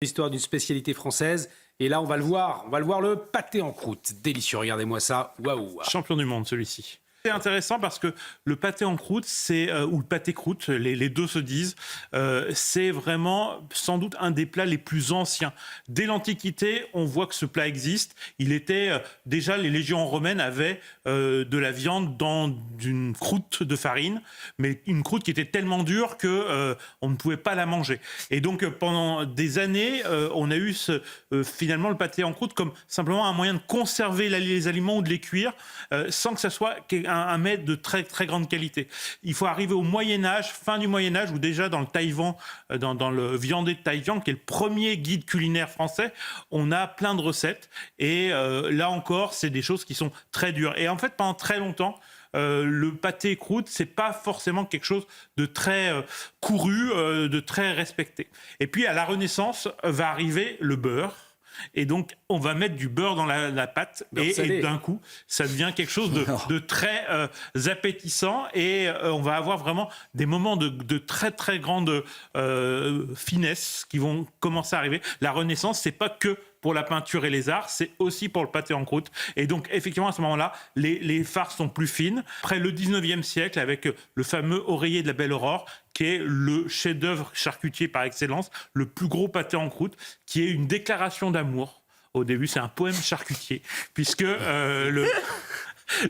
L'histoire d'une spécialité française. Et là, on va le voir, le pâté en croûte. Délicieux, regardez-moi ça. Waouh. Champion du monde, celui-ci. C'est intéressant parce que le pâté en croûte, ou le pâté croûte, les deux se disent, c'est vraiment sans doute un des plats les plus anciens. Dès l'Antiquité, on voit que ce plat existe. Il était déjà, les légions romaines avaient de la viande dans une croûte de farine, mais une croûte qui était tellement dure que on ne pouvait pas la manger. Et donc pendant des années, on a eu finalement le pâté en croûte comme simplement un moyen de conserver les aliments ou de les cuire sans que ça soit un mets de très très grande qualité. Il faut arriver au Moyen-Âge, fin du Moyen-Âge, où déjà dans le Taïwan, dans le viandé de Taïwan, qui est le premier guide culinaire français, on a plein de recettes. Et là encore, c'est des choses qui sont très dures. Et en fait, pendant très longtemps, le pâté croûte, c'est pas forcément quelque chose de très couru, de très respecté. Et puis à la Renaissance va arriver le beurre. Et donc, on va mettre du beurre dans la pâte et d'un coup, ça devient quelque chose de très appétissant et on va avoir vraiment des moments de très, très grande finesse qui vont commencer à arriver. La Renaissance, c'est pas que pour la peinture et les arts, c'est aussi pour le pâté en croûte. Et donc, effectivement, à ce moment-là, les farces sont plus fines. Après le 19e siècle, avec le fameux oreiller de la Belle Aurore, qui est le chef-d'œuvre charcutier par excellence, le plus gros pâté en croûte, qui est une déclaration d'amour. Au début, c'est un poème charcutier, puisque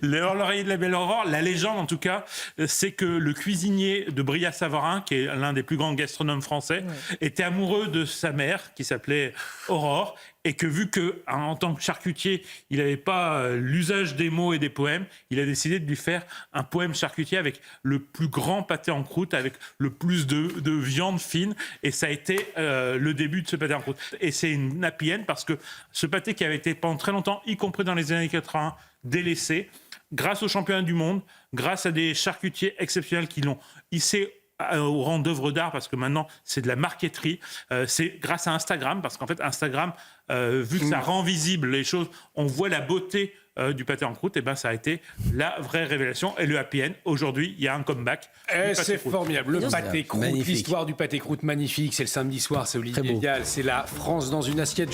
l'oreiller de la Belle Aurore, la légende en tout cas, c'est que le cuisinier de Brillat-Savarin, qui est l'un des plus grands gastronomes français, était amoureux de sa mère, qui s'appelait Aurore, et que vu qu'en tant que charcutier, il n'avait pas l'usage des mots et des poèmes, il a décidé de lui faire un poème charcutier avec le plus grand pâté en croûte, avec le plus de viande fine, et ça a été le début de ce pâté en croûte. Et c'est une happy end parce que ce pâté qui avait été pendant très longtemps, y compris dans les années 80, délaissé, grâce aux championnats du monde, grâce à des charcutiers exceptionnels qui l'ont hissé au rang d'œuvre d'art, parce que maintenant c'est de la marqueterie, c'est grâce à Instagram, parce qu'en fait Instagram, vu que ça rend visible les choses, on voit la beauté du pâté en croûte, et ben ça a été la vraie révélation. Et le happy end, aujourd'hui, il y a un comeback. C'est formidable, le pâté croûte, l'histoire du pâté croûte magnifique, c'est le samedi soir, c'est Olivier Vial, c'est la France dans une assiette.